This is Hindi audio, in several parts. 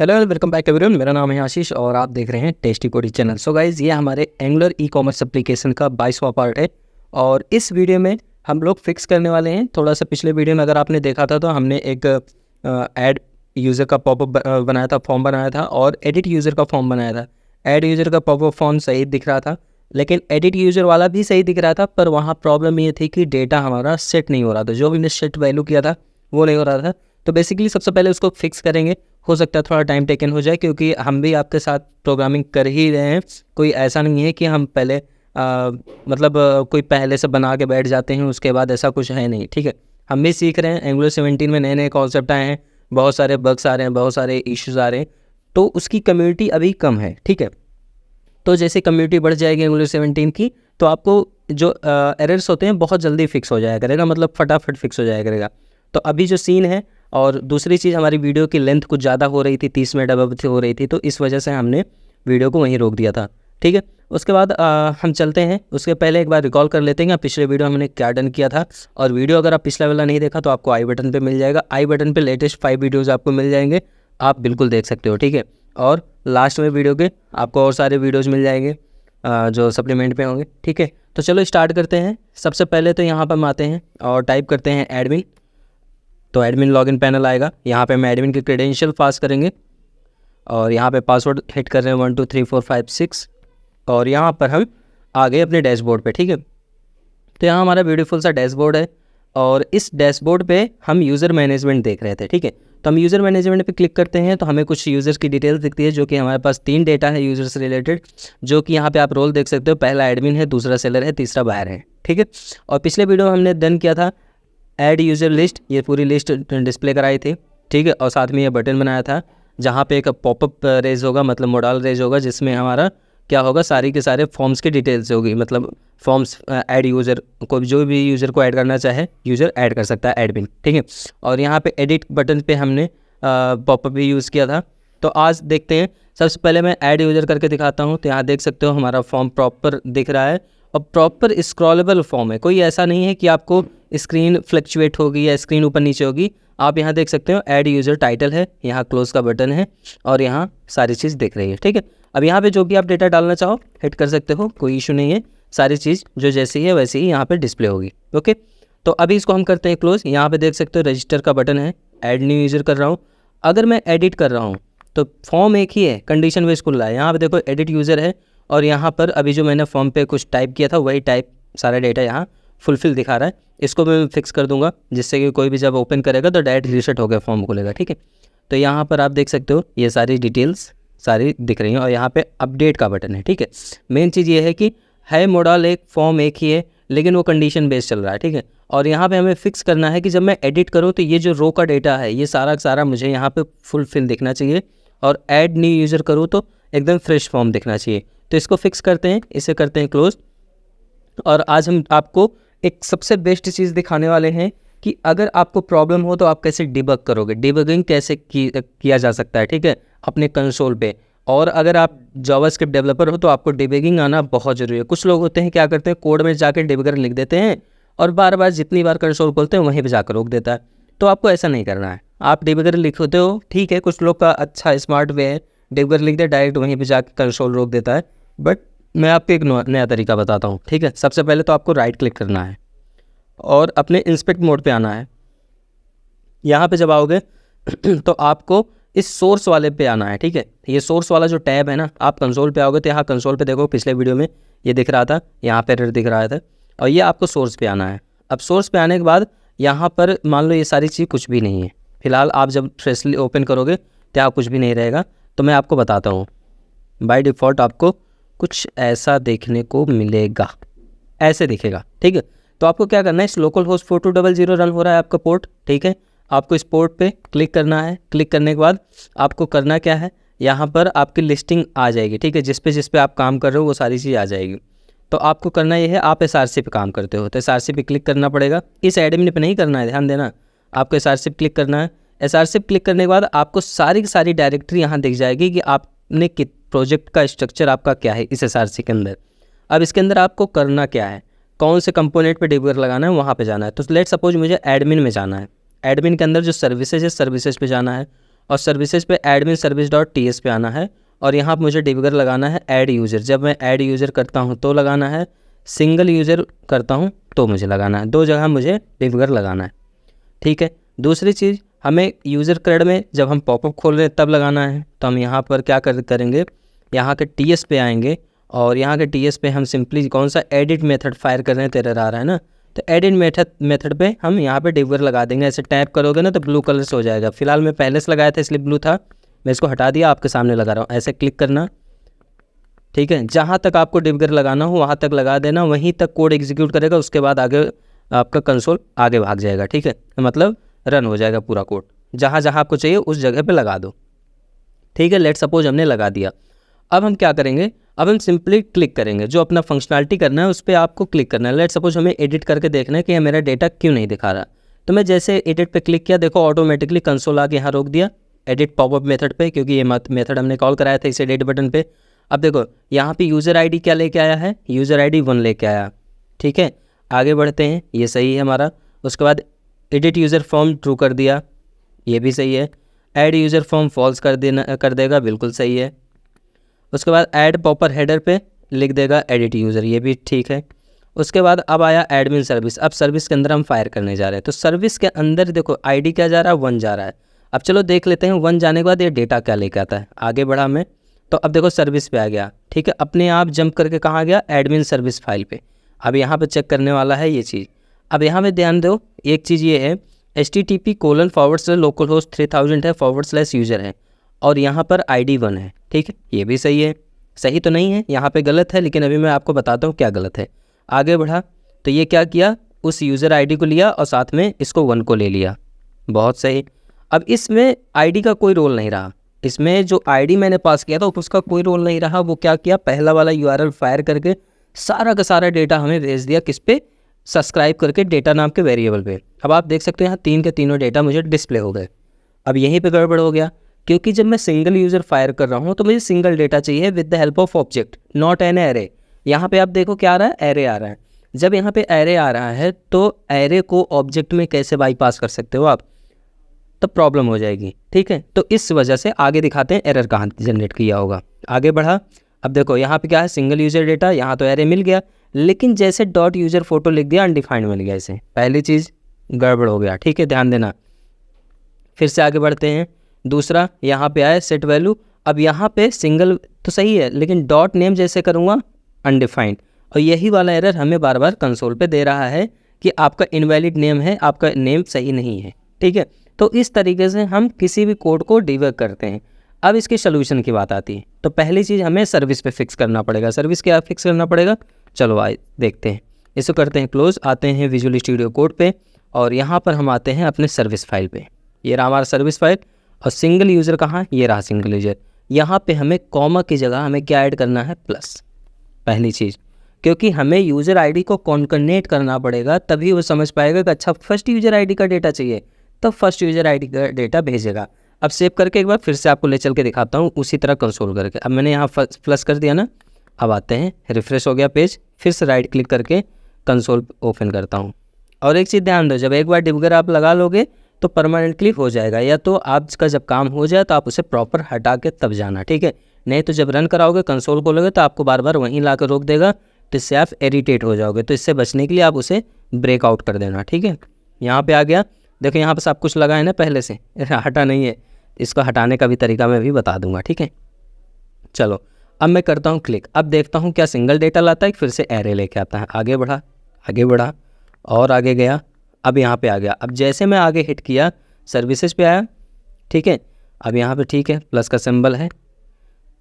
Hello welcome back everyone. मेरा नाम है आशीष और आप देख रहे हैं टेस्टी कोडी चैनल। सो गाइज, ये हमारे एंगुलर ई कॉमर्स एप्लीकेशन का 22वां पार्ट है और इस वीडियो में हम लोग फिक्स करने वाले हैं। थोड़ा सा पिछले वीडियो में अगर आपने देखा था तो हमने एक ऐड यूज़र का पॉपअप बनाया था, फॉर्म बनाया था और एडिट यूज़र का फॉर्म बनाया था। ऐड यूज़र का पॉपअप फॉर्म सही दिख रहा था, लेकिन एडिट यूज़र वाला भी सही दिख रहा था, पर वहाँ प्रॉब्लम ये थी कि डेटा हमारा सेट नहीं हो रहा था। जो भी हमने सेट वैल्यू किया था वो नहीं हो रहा था। तो बेसिकली सबसे पहले उसको फिक्स करेंगे। हो सकता है थोड़ा टाइम टेकन हो जाए, क्योंकि हम भी आपके साथ प्रोग्रामिंग कर ही रहे हैं। कोई ऐसा नहीं है कि हम पहले कोई पहले से बना के बैठ जाते हैं, उसके बाद ऐसा कुछ है नहीं। ठीक है, हम भी सीख रहे हैं। एंगुलर 17 में नए नए कॉन्सेप्ट आए हैं, बहुत सारे बग्स आ रहे हैं, बहुत सारे इश्यूज़ आ रहे हैं, तो उसकी कम्युनिटी अभी कम है। ठीक है, तो जैसे कम्युनिटी बढ़ जाएगी एंगुलर 17 की, तो आपको जो एरर्स होते हैं बहुत जल्दी फिक्स हो जाया करेगा, मतलब फटाफट फिक्स हो जाया करेगा। तो अभी जो सीन है, और दूसरी चीज़, हमारी वीडियो की लेंथ कुछ ज़्यादा हो रही थी, 30 मिनट अब हो रही थी, तो इस वजह से हमने वीडियो को वहीं रोक दिया था। ठीक है, उसके बाद हम चलते हैं। उसके पहले एक बार रिकॉल कर लेते हैं पिछले वीडियो हमने क्या डन किया था। और वीडियो अगर आप पिछला वाला नहीं देखा तो आपको आई बटन पे मिल जाएगा। आई बटन पे लेटेस्ट 5 वीडियोज़ आपको मिल जाएंगे, आप बिल्कुल देख सकते हो। ठीक है, और लास्ट में वीडियो के आपको और सारे वीडियोज़ मिल जाएंगे जो सप्लीमेंट पे होंगे। ठीक है, तो चलो स्टार्ट करते हैं। सबसे पहले तो यहाँ पर हम आते हैं और टाइप करते हैं एडमिन। तो एडमिन लॉगिन पैनल आएगा। यहाँ पे हम एडमिन के क्रेडेंशियल पास करेंगे और यहाँ पे पासवर्ड हिट कर रहे हैं 1 2 3 4 5 6 और यहाँ पर हम आ गए अपने डैशबोर्ड पे। ठीक है, तो यहाँ हमारा ब्यूटीफुल सा डैशबोर्ड है और इस डैशबोर्ड पे हम यूज़र मैनेजमेंट देख रहे थे। ठीक है, तो हम यूज़र मैनेजमेंट पे क्लिक करते हैं तो हमें कुछ यूज़र्स की डिटेल्स दिखती है, जो कि हमारे पास 3 डेटा है यूज़र से रिलेटेड, जो कि यहाँ पे आप रोल देख सकते हो। पहला एडमिन है, दूसरा सेलर है, तीसरा बायर है। ठीक है, और पिछले वीडियो में हमने डन किया था ऐड यूज़र लिस्ट, ये पूरी लिस्ट डिस्प्ले कराई थी। ठीक है, और साथ में ये बटन बनाया था जहाँ पे एक पॉपअप रेज होगा, मतलब मोडाल रेज होगा, जिसमें हमारा क्या होगा, सारी के सारे फॉर्म्स की डिटेल्स होगी। मतलब फॉर्म्स ऐड यूज़र को, जो भी यूज़र को ऐड करना चाहे यूज़र ऐड कर सकता है, एडमिन। ठीक है, और यहाँ पे एडिट बटन पे हमने पॉपअप भी यूज़ किया था। तो आज देखते हैं। सबसे पहले मैं ऐड यूज़र करके दिखाता हूँ। तो यहाँ देख सकते हो हमारा फॉर्म प्रॉपर दिख रहा है और प्रॉपर स्क्रॉलेबल फॉर्म है। कोई ऐसा नहीं है कि आपको स्क्रीन फ्लक्चुएट होगी या स्क्रीन ऊपर नीचे होगी। आप यहाँ देख सकते हो ऐड यूज़र टाइटल है, यहाँ क्लोज का बटन है और यहाँ सारी चीज़ दिख रही है। ठीक है, अब यहाँ पे जो भी आप डेटा डालना चाहो हिट कर सकते हो, कोई इशू नहीं है। सारी चीज़ जो जैसी है वैसे ही यहाँ पे डिस्प्ले होगी। ओके, तो अभी इसको हम करते हैं क्लोज। यहाँ पे देख सकते हो रजिस्टर का बटन है, ऐड न्यू यूज़र कर रहा हूँ। अगर मैं एडिट कर रहा हूँ तो फॉर्म एक ही है, कंडीशन बेस खुल रहा है। यहाँ पे देखो एडिट यूज़र है और यहाँ पर अभी जो मैंने फॉर्म पे कुछ टाइप किया था वही टाइप सारा डेटा यहाँ फुलफिल दिखा रहा है। इसको मैं फिक्स कर दूंगा, जिससे कि कोई भी जब ओपन करेगा तो डायरेक्ट रीसेट हो गया फॉर्म खुलेगा। ठीक है, तो यहाँ पर आप देख सकते हो ये सारी डिटेल्स सारी दिख रही हैं और यहाँ पे अपडेट का बटन है। ठीक है, मेन चीज़ ये है कि है मॉडल एक, फॉर्म एक ही है, लेकिन वो कंडीशन बेस्ड चल रहा है। ठीक है, और यहाँ पे हमें फिक्स करना है कि जब मैं एडिट करूँ तो ये जो रो का डेटा है ये सारा सारा मुझे यहाँ पे फुलफिल दिखना चाहिए, और ऐड न्यू यूज़र करूँ तो एकदम फ्रेश फॉर्म दिखना चाहिए। तो इसको फिक्स करते हैं, इसे करते हैं क्लोज। और आज हम आपको एक सबसे बेस्ट चीज़ दिखाने वाले हैं कि अगर आपको प्रॉब्लम हो तो आप कैसे डिबग करोगे, डिबगिंग कैसे किया जा सकता है। ठीक है, अपने कंसोल पे। और अगर आप जावास्क्रिप्ट डेवलपर हो तो आपको डिबगिंग आना बहुत ज़रूरी है। कुछ लोग होते हैं क्या करते हैं, कोड में जाकर डिबगर लिख देते हैं और बार बार जितनी बार कंसोल खोलते हैं वहीं पर जाकर रोक देता है। तो आपको ऐसा नहीं करना है। आप डिबगर लिखते हो, ठीक है, कुछ लोग का अच्छा स्मार्ट वे है, डिबगर लिख दे डायरेक्ट वहीं पर जाकर कंसोल रोक देता है, बट मैं आपको एक नया तरीका बताता हूँ। ठीक है, सबसे पहले तो आपको राइट क्लिक करना है और अपने इंस्पेक्ट मोड पे आना है। यहाँ पे जब आओगे तो आपको इस सोर्स वाले पे आना है। ठीक है, ये सोर्स वाला जो टैब है ना, आप कंसोल पे आओगे तो यहाँ कंसोल पे देखो, पिछले वीडियो में ये दिख रहा था, यहाँ पे एरर दिख रहा था, और ये आपको सोर्स पे आना है। अब सोर्स पे आने के बाद यहाँ पर मान लो ये सारी चीज़ कुछ भी नहीं है फिलहाल। आप जब फ्रेशली ओपन करोगे तो यहाँ कुछ भी नहीं रहेगा। तो मैं आपको बताता हूँ, बाय डिफ़ॉल्ट आपको कुछ ऐसा देखने को मिलेगा, ऐसे दिखेगा। ठीक है, तो आपको क्या करना है, इस लोकल होस्ट 4200 रन हो रहा है आपका पोर्ट। ठीक है, आपको इस पोर्ट पे क्लिक करना है। क्लिक करने के बाद आपको करना क्या है, यहाँ पर आपकी लिस्टिंग आ जाएगी। ठीक है, जिस पे आप काम कर रहे हो वो सारी चीज़ आ जाएगी। तो आपको करना ये है, आप SRC पे काम करते हो तो SRC पे क्लिक करना पड़ेगा। इस एडमिन पे नहीं करना है, ध्यान देना, आपको SRC पे क्लिक करना है। SRC पे क्लिक करने के बाद आपको सारी की सारी डायरेक्टरी यहाँ दिख जाएगी कि आपने प्रोजेक्ट का स्ट्रक्चर आपका क्या है इस SRC के अंदर। अब इसके अंदर आपको करना क्या है, कौन से कंपोनेंट पे डिबगर लगाना है, वहाँ पे जाना है। तो लेट सपोज मुझे एडमिन में जाना है। एडमिन के अंदर जो सर्विसेज है, सर्विसेज पे जाना है और सर्विसेज पे admin service dot T S पे आना है और यहाँ पर मुझे डिबगर लगाना है ऐड यूज़र। जब मैं ऐड यूज़र करता हूँ तो लगाना है, सिंगल यूज़र करता हूँ तो मुझे लगाना है, 2 जगह मुझे डिबगर लगाना है। ठीक है, दूसरी चीज़ हमें यूज़र क्रेड में जब हम पॉपअप खोल रहे हैं तब लगाना है। तो हम यहाँ पर क्या करेंगे, यहाँ के टी एस पे आएंगे और यहाँ के टी एस पे हम सिंपली कौन सा एडिट मेथड फायर कर रहे हैं, एरर आ रहा है ना, तो एडिट मेथड पे हम यहाँ पे डिबगर लगा देंगे। ऐसे टैप करोगे ना तो ब्लू कलर से हो जाएगा। फिलहाल मैं पहले से लगाया था इसलिए ब्लू था, मैं इसको हटा दिया, आपके सामने लगा रहा हूँ। ऐसे क्लिक करना, ठीक है, जहाँ तक आपको डिबगर लगाना हो वहाँ तक लगा देना, वहीं तक कोड एग्जीक्यूट करेगा, उसके बाद आगे आपका कंसोल आगे भाग जाएगा। ठीक है, मतलब रन हो जाएगा पूरा कोड, जहाँ जहाँ आपको चाहिए उस जगह पे लगा दो। ठीक है, लेट सपोज हमने लगा दिया। अब हम क्या करेंगे, अब हम सिंपली क्लिक करेंगे, जो अपना फंक्शनलिटी करना है उस पर आपको क्लिक करना है। लेट सपोज हमें एडिट करके देखना है कि मेरा डेटा क्यों नहीं दिखा रहा। तो मैं जैसे एडिट पे क्लिक किया, देखो ऑटोमेटिकली कंसोल आके यहाँ रोक दिया एडिट पॉपअप मेथड पे, क्योंकि ये मेथड हमने कॉल कराया था इस एडिट बटन पे। अब देखो यहाँ पे यूज़र आईडी क्या लेके आया है, यूज़र आईडी 1 लेके आया। ठीक है, आगे बढ़ते हैं, ये सही है हमारा। उसके बाद एडिट यूज़र फॉर्म ट्रू कर दिया, ये भी सही है। ऐड यूज़र फॉर्म फॉल्स कर देगा, बिल्कुल सही है। उसके बाद ऐड पॉपर हेडर पे लिख देगा एडिट यूज़र, ये भी ठीक है। उसके बाद अब आया एडमिन सर्विस। अब सर्विस के अंदर हम फायर करने जा रहे हैं। तो सर्विस के अंदर देखो आईडी क्या जा रहा है, 1 जा रहा है। अब चलो देख लेते हैं 1 जाने के बाद ये डेटा क्या लेके आता है। आगे बढ़ा मैं, तो अब देखो सर्विस पे आ गया। ठीक है, अपने आप जंप करके कहाँ गया, एडमिन सर्विस फाइल पे। अब यहाँ पे चेक करने वाला है ये चीज़। अब यहाँ पे ध्यान दो, एक चीज़ ये है http:/localhost 3000 है /user है और यहाँ पर ID 1 है। ठीक है, ये भी सही है, सही तो नहीं है, यहाँ पे गलत है, लेकिन अभी मैं आपको बताता हूँ क्या गलत है। आगे बढ़ा तो ये क्या किया, उस यूज़र ID को लिया और साथ में इसको 1 को ले लिया, बहुत सही। अब इसमें ID का कोई रोल नहीं रहा, इसमें जो ID मैंने पास किया था उसका कोई रोल नहीं रहा। वो क्या किया, पहला वाला URL फायर करके सारा का सारा डेटा हमें भेज दिया, किस पे, सब्सक्राइब करके डेटा नाम के वेरिएबल पे। अब आप देख सकते हो यहाँ 3 के तीनों डेटा मुझे डिस्प्ले हो गए। अब यहीं पे गड़बड़ हो गया, क्योंकि जब मैं सिंगल यूज़र फायर कर रहा हूँ तो मुझे सिंगल डेटा चाहिए with the help of object, not an array. यहाँ पे आप देखो क्या आ रहा है, एरे आ रहा है। जब यहाँ पे एरे आ रहा है तो एरे को ऑब्जेक्ट में कैसे बाईपास कर सकते हो आप, तो प्रॉब्लम हो जाएगी। ठीक है, तो इस वजह से आगे दिखाते हैं एरर कहाँ जनरेट किया होगा। आगे बढ़ा, अब देखो यहाँ पे क्या है, सिंगल यूज़र डेटा, यहाँ तो एरे मिल गया, लेकिन जैसे डॉट यूज़र फोटो लिख दिया अनडिफाइंड मिल गया, इसे पहली चीज़ गड़बड़ हो गया। ठीक है, ध्यान देना। फिर से आगे बढ़ते हैं, दूसरा यहाँ पे आया सेट वैल्यू। अब यहाँ पे सिंगल तो सही है, लेकिन डॉट नेम जैसे करूँगा अनडिफाइंड, और यही वाला एरर हमें बार बार कंसोल पे दे रहा है कि आपका इनवैलिड नेम है, आपका नेम सही नहीं है। ठीक है, तो इस तरीके से हम किसी भी कोड को डिबग करते हैं। अब इसके सोल्यूशन की बात आती है, तो पहली चीज़ हमें सर्विस पे फिक्स करना पड़ेगा। सर्विस क्या फिक्स करना पड़ेगा, चलो आए देखते हैं। इसको करते हैं क्लोज, आते हैं विजुअल स्टूडियो कोड पे और यहाँ पर हम आते हैं अपने सर्विस फाइल पे। ये रहा हमारा सर्विस फाइल, और सिंगल यूज़र कहाँ, ये रहा सिंगल यूज़र। यहाँ पे हमें कॉमा की जगह हमें क्या ऐड करना है, प्लस, पहली चीज़, क्योंकि हमें यूज़र आईडी को कॉन्कनेट करना पड़ेगा, तभी वो समझ पाएगा कि अच्छा फर्स्ट यूज़र आईडी का डेटा चाहिए, तो फर्स्ट यूज़र आईडी का डेटा भेजेगा। अब सेव करके एक बार फिर से आपको ले चल के दिखाता हूँ उसी तरह कंसोल करके। अब मैंने यहाँ प्लस कर दिया ना, अब आते हैं, रिफ्रेश हो गया पेज, फिर से राइट क्लिक करके कंसोल ओपन करता हूँ। और एक चीज़ ध्यान दो, जब एक बार डिबगर आप लगा लोगे तो परमानेंटली हो जाएगा, या तो आपका जब काम हो जाए तो आप उसे प्रॉपर हटा के तब जाना। ठीक है, नहीं तो जब रन कराओगे कंसोल खोलोगे तो आपको बार बार वहीं ला कर रोक देगा, तो इससे आप इरिटेट हो जाओगे। तो इससे बचने के लिए आप उसे ब्रेकआउट कर देना। ठीक है, यहाँ पे आ गया, देखो यहाँ पर सब कुछ लगा है ना पहले से, हटा नहीं है, इसको हटाने का भी तरीका मैं भी बता दूंगा। ठीक है, चलो अब मैं करता हूँ क्लिक, अब देखता हूँ क्या सिंगल डेटा लाता है फिर से एरे लेके आता है। आगे बढ़ा, आगे बढ़ा और आगे गया, अब यहाँ पे आ गया। अब जैसे मैं आगे हिट किया सर्विसेज पे आया। ठीक है, अब यहाँ पे ठीक है प्लस का सिंबल है,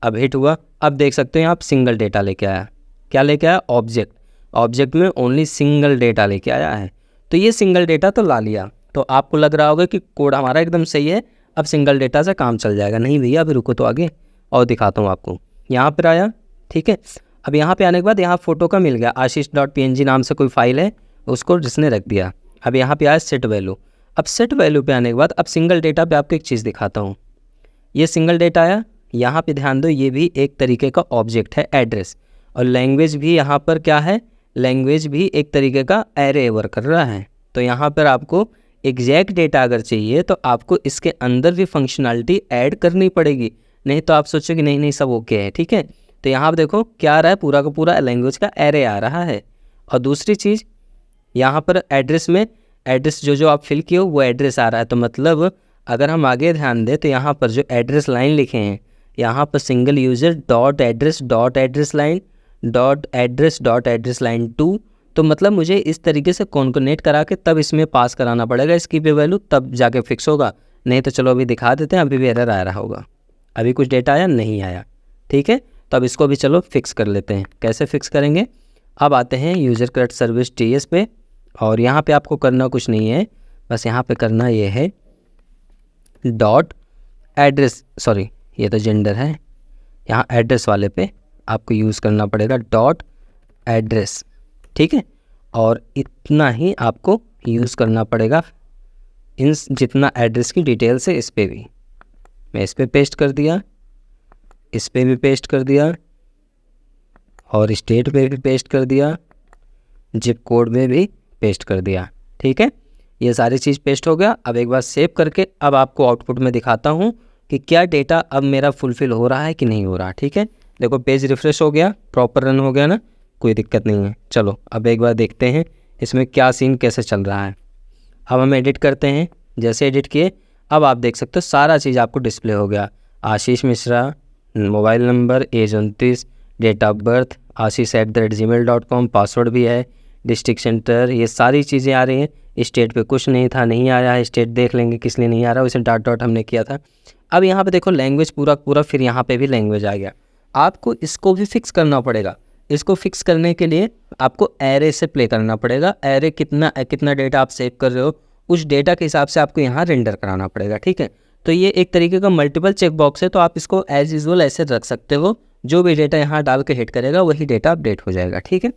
अब हिट हुआ। अब देख सकते हैं आप सिंगल डेटा लेके आया, क्या लेके आया, ऑब्जेक्ट। ऑब्जेक्ट में ओनली सिंगल डेटा लेके आया है, तो ये सिंगल डेटा तो ला लिया। तो आपको लग रहा होगा कि कोड हमारा एकदम सही है, अब सिंगल डेटा से काम चल जाएगा। नहीं भैया, अभी रुको तो आगे और दिखाता हूँ आपको। यहाँ पर आया, ठीक है, अब यहाँ पे आने के बाद यहाँ फोटो का मिल गया, आशीष.png नाम से कोई फाइल है, उसको जिसने रख दिया। अब यहाँ पे आया सेट वैल्यू। अब सेट वैल्यू पे आने के बाद अब सिंगल डेटा पे आपको एक चीज़ दिखाता हूँ। ये सिंगल डेटा आया, यहाँ पे ध्यान दो, ये भी एक तरीके का ऑब्जेक्ट है, एड्रेस। और लैंग्वेज भी यहाँ पर क्या है, लैंग्वेज भी एक तरीके का एरे वर्क कर रहा है। तो यहाँ पर आपको एग्जैक्ट डेटा अगर चाहिए तो आपको इसके अंदर भी फंक्शनलिटी ऐड करनी पड़ेगी, नहीं तो आप सोचोगे नहीं नहीं सब ओके है, ठीक है। तो यहाँ पर देखो क्या आ रहा है, पूरा का पूरा लैंग्वेज का एरे आ रहा है। और दूसरी चीज़ यहाँ पर एड्रेस में एड्रेस जो आप फिल किए हो वो एड्रेस आ रहा है। तो मतलब अगर हम आगे ध्यान दें तो यहाँ पर जो एड्रेस लाइन लिखे हैं, यहाँ पर single user dot address line 2, तो मतलब मुझे इस तरीके से कॉन्कोनेट करा के तब इसमें पास कराना पड़ेगा इसकी भी वैल्यू, तब जाके फिक्स होगा। नहीं तो चलो अभी दिखा देते हैं, अभी भी एरर आ रहा होगा, अभी कुछ डेटा आया नहीं आया, ठीक है। तो अब इसको भी चलो फिक्स कर लेते हैं। कैसे फिक्स करेंगे, अब आते हैं यूज़र क्रेडिट सर्विस TS पे, और यहाँ पे आपको करना कुछ नहीं है, बस यहाँ पे करना ये है डॉट एड्रेस, सॉरी ये तो जेंडर है, यहाँ एड्रेस वाले पे आपको यूज़ करना पड़ेगा डॉट एड्रेस, ठीक है। और इतना ही आपको यूज़ करना पड़ेगा इन जितना एड्रेस की डिटेल्स है। इस पर भी मैं इस पर पेस्ट कर दिया, इस पर भी पेस्ट कर दिया, और स्टेट पे भी पेस्ट कर दिया, जिप कोड में भी पेस्ट कर दिया, ठीक है। ये सारी चीज़ पेस्ट हो गया। अब एक बार सेव करके अब आपको आउटपुट में दिखाता हूँ कि क्या डेटा अब मेरा फुलफ़िल हो रहा है कि नहीं हो रहा, ठीक है। देखो पेज रिफ़्रेश हो गया, प्रॉपर रन हो गया ना, कोई दिक्कत नहीं है। चलो अब एक बार देखते हैं इसमें क्या सीन कैसे चल रहा है। अब हम एडिट करते हैं, जैसे एडिट किए अब आप देख सकते हो सारा चीज़ आपको डिस्प्ले हो गया। Ashish Mishra, mobile number, age 29, date of birth ashish@gmail.com, password भी है, डिस्ट्रिक्ट सेंटर, ये सारी चीज़ें आ रही हैं। स्टेट पे कुछ नहीं था, नहीं आया है, स्टेट देख लेंगे किस लिए नहीं आ रहा, वैसे डॉट हमने किया था। अब यहाँ पे देखो लैंग्वेज पूरा फिर यहाँ पे भी लैंग्वेज आ गया। आपको इसको भी फिक्स करना पड़ेगा। इसको फिक्स करने के लिए आपको एरे से प्ले करना पड़ेगा। एरे कितना डेटा आप सेव कर रहे हो उस डेटा के हिसाब से आपको यहाँ रेंडर कराना पड़ेगा, ठीक है। तो ये एक तरीके का मल्टीपल चेक बॉक्स है, तो आप इसको एज यूजुअल ऐसे रख सकते हो, जो भी डेटा यहाँ डाल के हिट करेगा वही डेटा अपडेट हो जाएगा, ठीक है।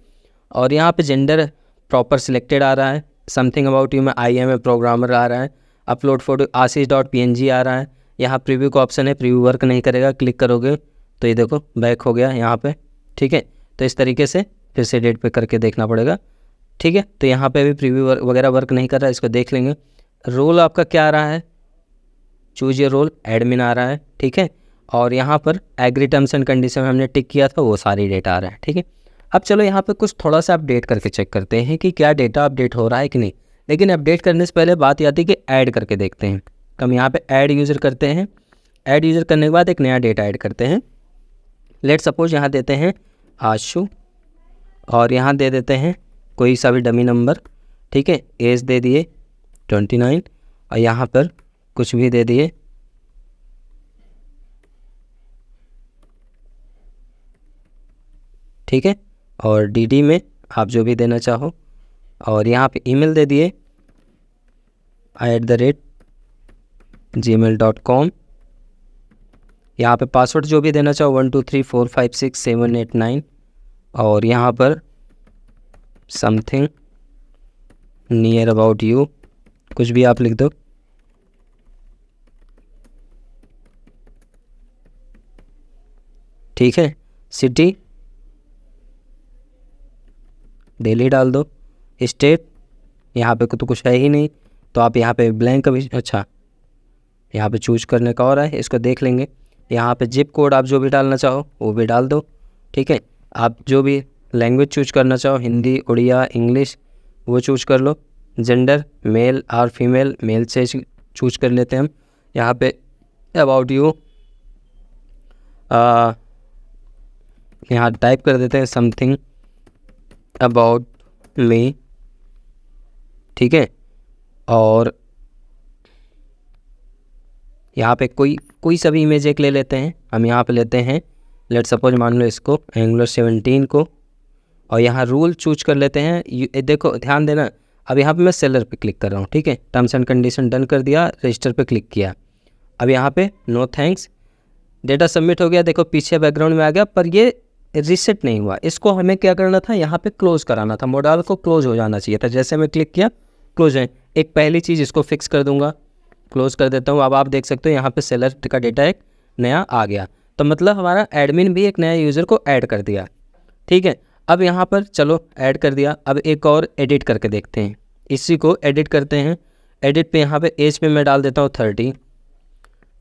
और यहाँ पे जेंडर प्रॉपर सिलेक्टेड आ रहा है, समथिंग अबाउट यू में आई एम ए प्रोग्रामर आ रहा है, अपलोड फोटो ashish.png आ रहा है। यहाँ प्रीव्यू का ऑप्शन है, प्रीव्यू वर्क नहीं करेगा, क्लिक करोगे तो ये देखो बैक हो गया यहाँ पे, ठीक है। तो इस तरीके से फिर से डेट पे करके देखना पड़ेगा, ठीक है। तो यहाँ पे भी प्रीव्यू वगैरह वर्क नहीं कर रहा है, इसको देख लेंगे। रोल आपका क्या आ रहा है, चूज योर रोल एडमिन आ रहा है, ठीक है। और यहाँ पर एग्री टर्म्स एंड कंडीशन में हमने टिक किया था, वो सारी डेटा आ रहा है, ठीक है। अब चलो यहाँ पे कुछ थोड़ा सा अपडेट करके चेक करते हैं कि क्या डेटा अपडेट हो रहा है कि नहीं। लेकिन अपडेट करने से पहले बात आती है कि ऐड करके देखते हैं। तो हम यहाँ पे ऐड यूज़र करते हैं। ऐड यूज़र करने के बाद एक नया डेटा ऐड करते हैं। लेट सपोज यहाँ देते हैं आशु, और यहाँ दे देते हैं कोई सा भी डमी नंबर, ठीक है। एज दे दिए 29, और यहाँ पर कुछ भी दे दिए, ठीक है। और DD में आप जो भी देना चाहो, और यहाँ पे ईमेल दे दिए @gmail.com। यहाँ पे पासवर्ड जो भी देना चाहो 12345678 और यहाँ पर समथिंग नियर अबाउट यू, कुछ भी आप लिख दो, ठीक है। सिटी दिल्ली डाल दो। स्टेट यहाँ पे तो कुछ है ही नहीं, तो आप यहाँ पे ब्लैंक भी, अच्छा यहाँ पे चूज करने का और है, इसको देख लेंगे। यहाँ पे जिप कोड आप जो भी डालना चाहो वो भी डाल दो, ठीक है। आप जो भी लैंग्वेज चूज करना चाहो, हिंदी, उड़िया, इंग्लिश, वो चूज कर लो। जेंडर मेल और फीमेल, मेल से चूज कर लेते हैं हम। यहाँ पे अबाउट यू यहाँ टाइप कर देते हैं समथिंग अबाउट मी, ठीक है। और यहाँ पे कोई सा भी इमेज एक ले लेते हैं हम। यहाँ पे लेते हैं लेट सपोज मान लो इसको एंगुलर 17 को, और यहाँ रूल चूज कर लेते हैं। देखो ध्यान देना, अब यहाँ पे मैं सेलर पे क्लिक कर रहा हूँ, ठीक है। टर्म्स एंड कंडीशन डन कर दिया, रजिस्टर पे क्लिक किया। अब यहाँ पे नो थैंक्स, डेटा सबमिट हो गया। देखो पीछे बैकग्राउंड में आ गया, पर ये रीसेट नहीं हुआ। इसको हमें क्या करना था, यहाँ पे क्लोज कराना था, मॉडल को क्लोज हो जाना चाहिए था। जैसे मैं क्लिक किया क्लोज है। एक पहली चीज़ इसको फिक्स कर दूंगा, क्लोज कर देता हूँ। अब आप देख सकते हो यहाँ पे सेलर का डेटा एक नया आ गया, तो मतलब हमारा एडमिन भी एक नया यूज़र को ऐड कर दिया, ठीक है। अब यहाँ पर चलो ऐड कर दिया। अब एक और एडिट करके देखते हैं, इसी को एडिट करते हैं। एडिट पे यहाँ पे एज पे मैं डाल देता हूँ 30,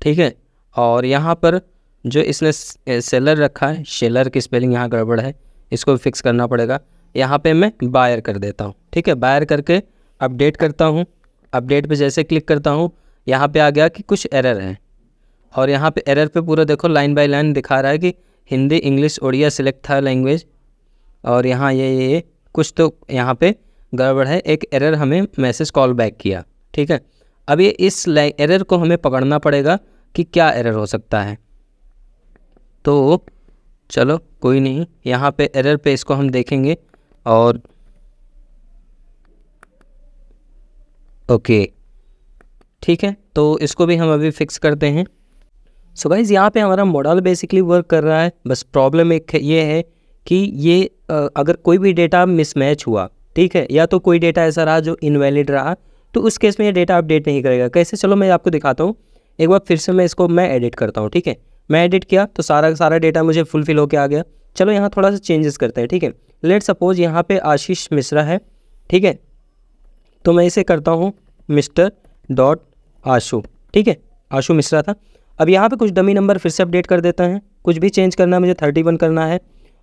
ठीक है। और यहाँ पर जो इसने सेलर रखा है, शेलर की स्पेलिंग यहाँ गड़बड़ है, इसको फिक्स करना पड़ेगा। यहाँ पे मैं बायर कर देता हूँ, ठीक है। बायर करके अपडेट करता हूँ। अपडेट पे जैसे क्लिक करता हूँ, यहाँ पे आ गया कि कुछ एरर है, और यहाँ पे एरर पे पूरा देखो लाइन बाय लाइन दिखा रहा है कि हिंदी, इंग्लिश, उड़िया सिलेक्ट था लैंग्वेज, और यहाँ ये कुछ तो यहाँ पे गड़बड़ है। एक एरर हमें मैसेज कॉल बैक किया, ठीक है। अब ये इस एरर को हमें पकड़ना पड़ेगा कि क्या एरर हो सकता है। तो चलो कोई नहीं, यहाँ पे एरर पे इसको हम देखेंगे और ओके, ठीक है। तो इसको भी हम अभी फिक्स करते हैं। सो गाइज यहाँ पे हमारा मॉडल बेसिकली वर्क कर रहा है, बस प्रॉब्लम एक ये है कि ये अगर कोई भी डेटा मिसमैच हुआ, ठीक है, या तो कोई डेटा ऐसा रहा जो इनवैलिड रहा, तो उस केस में ये डेटा अपडेट नहीं करेगा। कैसे, चलो मैं आपको दिखाता हूँ। एक बार फिर से मैं इसको एडिट करता हूँ, ठीक है। मैं एडिट किया तो सारा डेटा मुझे फुलफिल होके आ गया। चलो यहाँ थोड़ा सा चेंजेस करते हैं, ठीक है। लेट सपोज यहाँ पे आशीष मिश्रा है, ठीक है, तो मैं इसे करता हूँ मिस्टर डॉट आशु, ठीक है, आशु मिश्रा था। अब यहाँ पे कुछ डमी नंबर फिर से अपडेट कर देते हैं, कुछ भी चेंज करना है मुझे 31 करना है,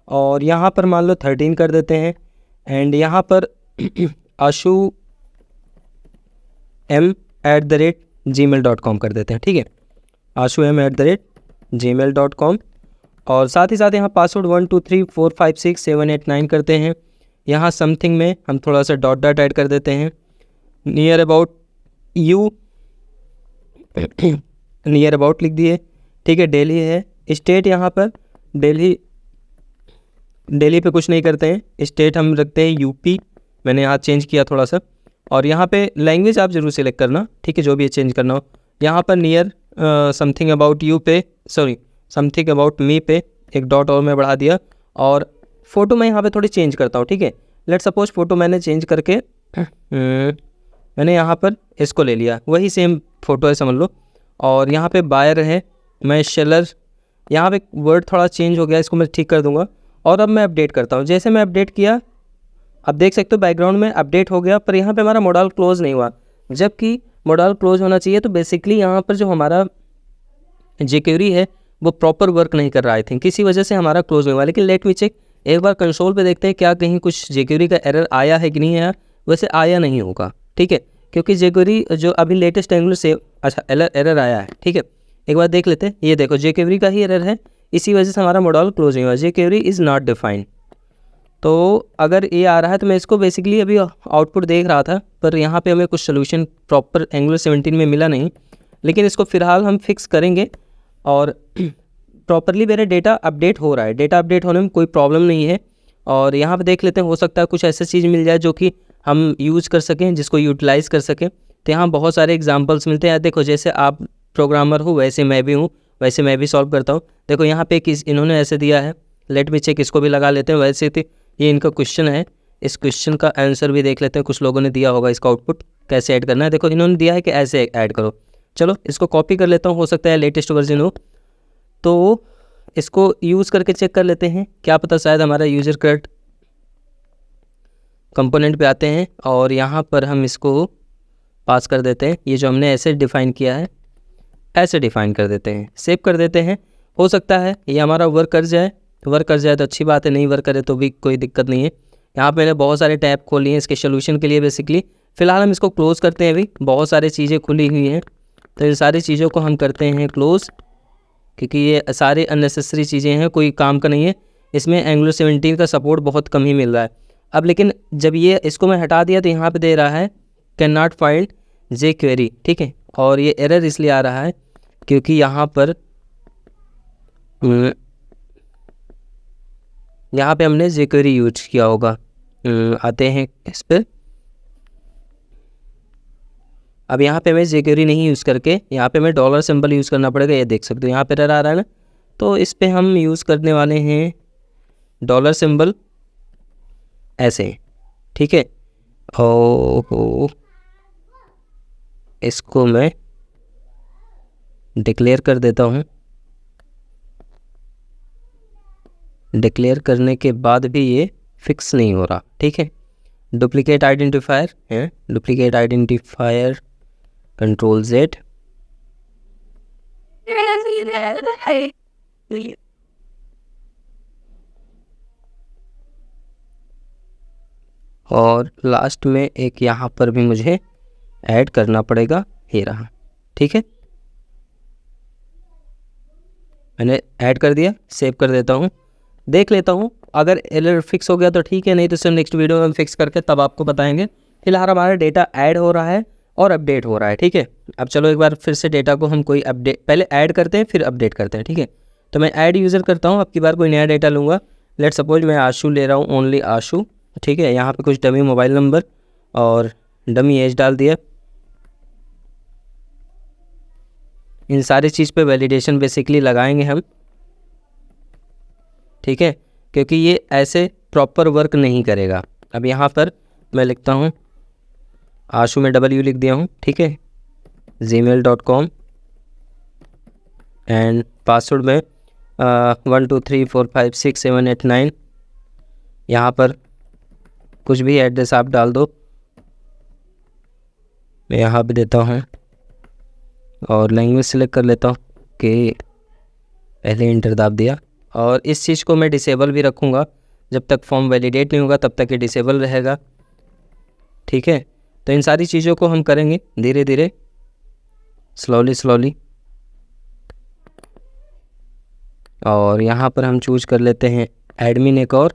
और यहाँ पर मान लो 13 कर देते हैं, एंड यहाँ पर आशु m@gmail.com कर देते हैं, ठीक है, आशु m@gmail.com। और साथ ही साथ यहाँ पासवर्ड 1 2 3 4 5 6 7 8 9 करते हैं। यहाँ समथिंग में हम थोड़ा सा डॉट ऐड कर देते हैं। Near about you near about लिख दिए, ठीक है। दिल्ली है, स्टेट यहाँ पर दिल्ली पे कुछ नहीं करते हैं, स्टेट हम रखते हैं यूपी, मैंने यहाँ चेंज किया थोड़ा सा। और यहाँ पे लैंग्वेज आप ज़रूर सेलेक्ट करना, ठीक है, जो भी चेंज करना हो। यहाँ पर नियर समथिंग अबाउट यू पे, सॉरी समथिंग अबाउट मी पे एक डॉट और मैं बढ़ा दिया। और फ़ोटो मैं यहाँ पे थोड़ी चेंज करता हूँ, ठीक है। लेट सपोज फ़ोटो मैंने चेंज करके मैंने यहाँ पर इसको ले लिया, वही सेम फ़ोटो है समझ लो। और यहाँ पे बायर है, मैं शेलर, यहाँ पे वर्ड थोड़ा चेंज हो गया, इसको मैं ठीक कर दूँगा। और अब मैं अपडेट करता हूँ। जैसे मैं अपडेट किया, अब देख सकते हो बैकग्राउंड में अपडेट हो गया, पर यहाँ पे हमारा मॉडल क्लोज नहीं हुआ, जबकि मॉडल क्लोज होना चाहिए। तो बेसिकली यहाँ पर जो हमारा jQuery है वो प्रॉपर वर्क नहीं कर रहा है, थिंक किसी वजह से हमारा क्लोज नहीं हुआ। लेकिन लेट मी चेक, एक बार कंसोल पे देखते हैं क्या कहीं कुछ jQuery का एरर आया है कि नहीं आया। वैसे आया नहीं होगा, ठीक है, क्योंकि jQuery जो अभी लेटेस्ट एंगुलर से अच्छा एरर आया है, ठीक है। एक बार देख लेते हैं, ये देखो jQuery का ही एरर है, इसी वजह से हमारा मॉडल क्लोज नहीं हुआ, jQuery इज़ नॉट डिफाइंड। तो अगर ये आ रहा है तो मैं इसको बेसिकली अभी आउटपुट देख रहा था, पर यहाँ पे हमें कुछ सोल्यूशन प्रॉपर एंगुलर 17 में मिला नहीं। लेकिन इसको फ़िलहाल हम फिक्स करेंगे, और प्रॉपरली मेरा डेटा अपडेट हो रहा है, डेटा अपडेट होने में कोई प्रॉब्लम नहीं है। और यहाँ पे देख लेते हैं, हो सकता है कुछ ऐसा चीज़ मिल जाए जो कि हम यूज़ कर सकें, जिसको यूटिलाइज़ कर सकें। तो यहाँ बहुत सारे एग्जांपल्स मिलते हैं। देखो जैसे आप प्रोग्रामर हो वैसे मैं भी हूँ, वैसे मैं भी सॉल्व करता हूँ। देखो यहाँ पे इन्होंने ऐसे दिया है, लेट मी चेक, इसको भी लगा लेते हैं। वैसे तो ये इनका क्वेश्चन है, इस क्वेश्चन का आंसर भी देख लेते हैं, कुछ लोगों ने दिया होगा इसका आउटपुट कैसे ऐड करना है। देखो इन्होंने दिया है कि ऐसे ऐड करो। चलो इसको कॉपी कर लेता हूँ, हो सकता है लेटेस्ट वर्जन हो, तो इसको यूज़ करके चेक कर लेते हैं, क्या पता शायद हमारा यूज़र करेक्ट कंपोनेंट पे आते हैं। और यहाँ पर हम इसको पास कर देते हैं, ये जो हमने ऐसे डिफ़ाइन किया है ऐसे डिफ़ाइन कर देते हैं, सेव कर देते हैं। हो सकता है ये हमारा वर्क कर जाए, वर्क कर जाए तो अच्छी बात है, नहीं वर्क करे तो भी कोई दिक्कत नहीं है। यहाँ पे मैंने बहुत सारे टैब खोल लिए हैं इसके सोल्यूशन के लिए बेसिकली। फ़िलहाल हम इसको क्लोज़ करते हैं, अभी बहुत सारी चीज़ें खुली हुई हैं, तो इन सारी चीज़ों को हम करते हैं क्लोज़, क्योंकि ये सारे अननेसेसरी चीज़ें हैं, कोई काम का नहीं है। इसमें एंगुलर 17 का सपोर्ट बहुत कम ही मिल रहा है। अब लेकिन जब ये इसको मैं हटा दिया तो यहाँ पे दे रहा है कैन नॉट फाइंड jQuery, ठीक है। और ये एरर इसलिए आ रहा है क्योंकि यहाँ पर हमने jQuery यूज किया होगा। आते हैं इस पर, अब यहाँ पे मैं jQuery नहीं यूज़ करके यहाँ पे मैं डॉलर सिंबल यूज़ करना पड़ेगा। ये देख सकते हो यहाँ पे एरर आ रहा है ना, तो इस पे हम यूज़ करने वाले हैं डॉलर सिंबल ऐसे, ठीक है। और इसको मैं डिक्लेयर कर देता हूँ। डिक्लेयर करने के बाद भी ये फिक्स नहीं हो रहा, ठीक है। डुप्लीकेट आइडेंटिफायर है, डुप्लीकेट आइडेंटिफायर Ctrl Z, और लास्ट में एक यहाँ पर भी मुझे ऐड करना पड़ेगा, ये रहा। ठीक है, मैंने ऐड कर दिया, सेव कर देता हूँ, देख लेता हूँ। अगर एरर फिक्स हो गया तो ठीक है, नहीं तो सर नेक्स्ट वीडियो में हम फिक्स करके तब आपको बताएंगे। फिलहाल हमारा डेटा ऐड हो रहा है और अपडेट हो रहा है। ठीक है, अब चलो एक बार फिर से डेटा को हम कोई अपडेट, पहले ऐड करते हैं फिर अपडेट करते हैं। ठीक है, तो मैं ऐड यूज़र करता हूँ, अब की बार कोई नया डेटा लूँगा। लेट सपोज मैं आशु ले रहा हूँ, ओनली आशु। ठीक है, यहाँ पे कुछ डमी मोबाइल नंबर और डमी एज डाल दिया। इन सारी चीज़ पे वैलिडेशन बेसिकली लगाएंगे हम। ठीक है, क्योंकि ये ऐसे प्रॉपर वर्क नहीं करेगा। अब यहाँ पर मैं लिखता हूँ आशु में W लिख दिया हूँ। ठीक है, gmail.com एंड पासवर्ड में 1 2 3 4 5 6 7 8 9। यहाँ पर कुछ भी एड्रेस आप डाल दो, मैं यहाँ पे देता हूँ और लैंग्वेज सेलेक्ट कर लेता हूँ कि पहले इंटर दाब दिया। और इस चीज़ को मैं डिसेबल भी रखूँगा, जब तक फॉर्म वैलिडेट नहीं होगा तब तक ये डिसेबल रहेगा। ठीक है, तो इन सारी चीज़ों को हम करेंगे धीरे धीरे, स्लोली। और यहाँ पर हम चूज कर लेते हैं एडमिन एक और,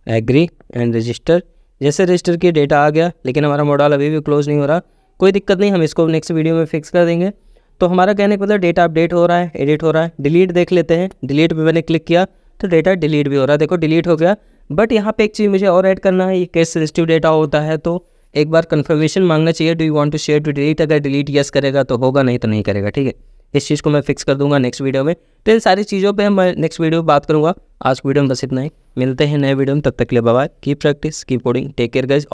एग्री एंड रजिस्टर। जैसे रजिस्टर की डेटा आ गया, लेकिन हमारा मॉडल अभी भी क्लोज नहीं हो रहा, कोई दिक्कत नहीं, हम इसको नेक्स्ट वीडियो में फिक्स कर देंगे। तो हमारा कहने का मतलब डेटा अपडेट हो रहा है, एडिट हो रहा है। डिलीट देख लेते हैं, डिलीट पे मैंने क्लिक किया तो डेटा डिलीट भी हो रहा है, देखो डिलीट हो गया। बट यहाँ पे एक चीज़ मुझे और ऐड करना है, ये केस सेंसिटिव डेटा होता है तो एक बार कन्फर्मेशन मांगना चाहिए, do you want to share to delete. अगर डिलीट यस करेगा तो होगा, नहीं तो नहीं करेगा। ठीक है, इस चीज़ को मैं फिक्स कर दूंगा नेक्स्ट वीडियो में। तो इन सारी चीज़ों पे मैं नेक्स्ट वीडियो में बात करूंगा। आज वीडियो में बस इतना ही, मिलते हैं नए वीडियो में, तब तक के लिए bye bye, keep practice, keep coding, take care guys.